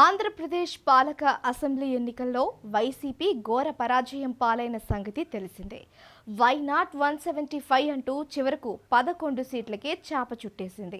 ఆంధ్రప్రదేశ్ పాలక అసెంబ్లీ ఎన్నికల్లో వైసీపీ ఘోర పరాజయం పాలైన సంగతి తెలిసిందే. వై నాట్ 175 అంటూ చివరకు 11 సీట్లకే చాప చుట్టేసింది.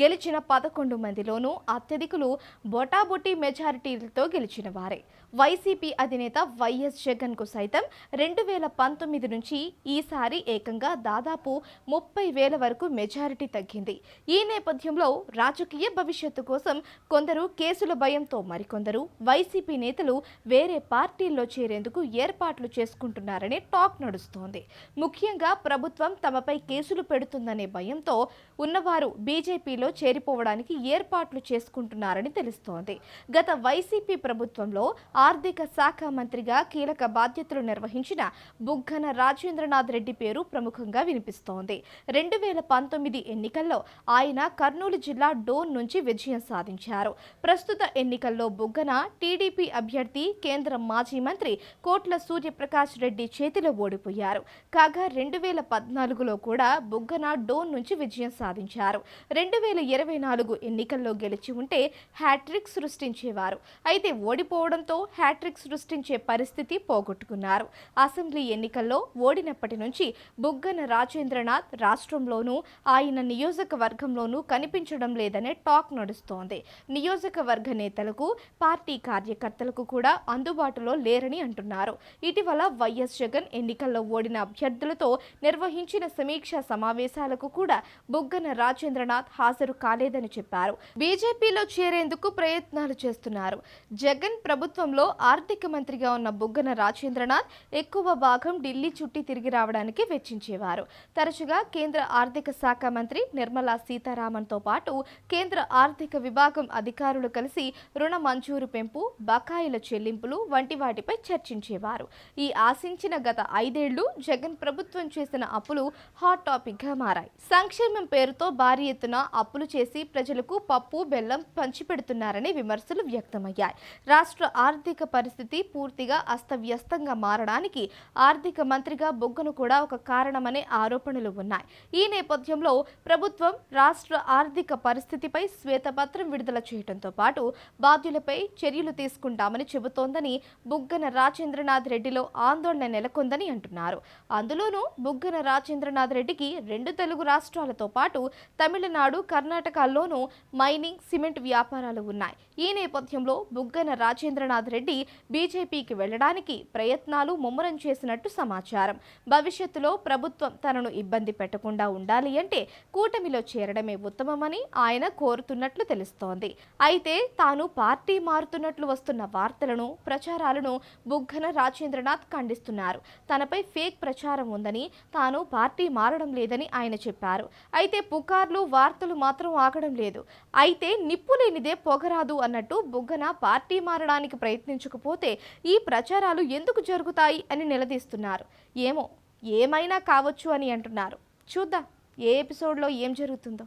గెలిచిన 11 మందిలోనూ అత్యధికులు బొటాబొటీ మెజారిటీలతో గెలిచిన వారే. వైసీపీ అధినేత వైఎస్ జగన్కు సైతం 2019 నుంచి ఈసారి ఏకంగా దాదాపు 30,000 వరకు మెజారిటీ తగ్గింది. ఈ నేపథ్యంలో రాజకీయ భవిష్యత్తు కోసం కొందరు కేసుల భయంతో మరికొందరు వైసీపీ నేతలు వేరే పార్టీల్లో చేరేందుకు ఏర్పాట్లు చేసుకుంటున్నారనే టాక్ నడుస్తోంది. ముఖ్యంగా ప్రభుత్వం తమపై కేసులు పెడుతుందనే భయంతో ఉన్నవారు బీజేపీలో చేరిపోవడానికి ఏర్పాట్లు చేసుకుంటున్నారని తెలుస్తోంది. గత వైసీపీ ప్రభుత్వంలో ఆర్థిక శాఖ మంత్రిగా కీలక బాధ్యతలు నిర్వహించిన బుగ్గన రాజేంద్రనాథ్ రెడ్డి పేరు ప్రముఖంగా వినిపిస్తోంది. 2019 ఎన్నికల్లో ఆయన కర్నూలు జిల్లా డోన్ నుంచి విజయం సాధించారు. ప్రస్తుత ఎన్నికల్లో బుగ్గన టీడీపీ అభ్యర్థి కేంద్ర మాజీ మంత్రి కోట్ల సూర్యప్రకాష్ రెడ్డి చేతిలో ఓడిపోయారు. కాగా 2014లో కూడా బుగ్గన డోన్ నుంచి విజయం సాధించారు. 2024 ఎన్నికల్లో గెలిచి ఉంటే హ్యాట్రిక్ సృష్టించేవారు. అయితే ఓడిపోవడంతో హ్యాట్రిక్ సృష్టించే పరిస్థితి పోగొట్టుకున్నారు. అసెంబ్లీ ఎన్నికల్లో ఓడినప్పటి నుంచి బుగ్గన రాజేంద్రనాథ్ రాష్ట్రంలోనూ ఆయన నియోజకవర్గంలోనూ కనిపించడం లేదనే టాక్ నడుస్తోంది. నియోజకవర్గ నేతలకు పార్టీ కార్యకర్తలకు కూడా అందుబాటులో లేరని అంటున్నారు. ఇటీవల వైఎస్ జగన్ ఎన్నికల్లో ఓడిన అభ్యర్థులతో నిర్వహించిన సమీక్షా సమావేశాలకు కూడా బుగ్గన రాజేంద్రనాథ్ హాజరు కాలేదని చెప్పారు. బీజేపీలో చేరేందుకు ప్రయత్నాలు చేస్తున్నారు. జగన్ ప్రభుత్వంలో ఆర్థిక మంత్రిగా ఉన్న బుగ్గన రాజేంద్రనాథ్ ఎక్కువ భాగం ఢిల్లీ చుట్టి తిరిగి రావడానికి వెచ్చించేవారు. తరచుగా కేంద్ర ఆర్థిక శాఖ మంత్రి నిర్మలా సీతారామన్తో పాటు కేంద్ర ఆర్థిక విభాగం అధికారులు కలిసి రుణ మంజూరు పెంపు, బకాయిల చెల్లింపులు వంటి వాటిపై చర్చించేవారు. ఈ ఆశించిన గత 5 ఏళ్లు జగన్ ప్రభుత్వం చేసిన అప్పులు హాట్ టాపిక్ గా మారాయి. సంక్షేమం పేరుతో భారీ ఎత్తున అప్పులు చేసి ప్రజలకు పప్పు బెల్లం పంచిపెడుతున్నారనే విమర్శలు వ్యక్తమయ్యాయి. రాష్ట్ర ఆర్థిక పరిస్థితి పూర్తిగా అస్తవ్యస్తంగా మారడానికి ఆర్థిక మంత్రిగా బుగ్గన కూడా ఒక కారణమనే ఆరోపణలు ఉన్నాయి. ఈ నేపథ్యంలో ప్రభుత్వం రాష్ట్ర ఆర్థిక పరిస్థితిపై శ్వేతపత్రం విడుదల చేయడంతో పాటు బాధ్యులపై చర్యలు తీసుకుంటామని చెబుతోందని బుగ్గన రాజేంద్రనాథ్ రెడ్డిలో ఆందోళన నెలకొందని అంటున్నారు. అందులోనూ బుగ్గన రాజేంద్రనాథ్ రెడ్డికి 2 తెలుగు రాష్ట్రాలతో పాటు తమిళనాడు, కర్ణాటకల్లోనూ మైనింగ్, సిమెంట్ వ్యాపారాలు ఉన్నాయి. ఈ నేపథ్యంలో బుగ్గన రాజేంద్రనాథ్ రెడ్డి బీజేపీకి వెళ్లడానికి ప్రయత్నాలు ముమ్మరం చేసినట్టు సమాచారం. భవిష్యత్తులో ప్రభుత్వం తనను ఇబ్బంది పెట్టకుండా ఉండాలి అంటే కూటమిలో చేరడమే ఉత్తమమని ఆయన కోరుతున్నట్లు తెలుస్తోంది. అయితే తాను పార్టీ మారుతున్నట్లు వస్తున్న వార్తలను, ప్రచారాలను బుగ్గన రాజేంద్రనాథ్ ఖండిస్తున్నారు. తనపై ఫేక్ ప్రచారం ఉందని, తాను పార్టీ మారడం లేదని ఆయన చెప్పారు. అయితే పుకార్లు, వార్తలు మాత్రం ఆగడం లేదు. అయితే నిప్పు లేనిదే పొగరాదు అన్నట్టు బుగ్గన పార్టీ మారడానికి ప్రయత్నించకపోతే ఈ ప్రచారాలు ఎందుకు జరుగుతాయి అని నిలదీస్తున్నారు. ఏమైనా కావచ్చు అని అంటున్నారు. చూద్దాం ఏ ఎపిసోడ్లో ఏం జరుగుతుందో.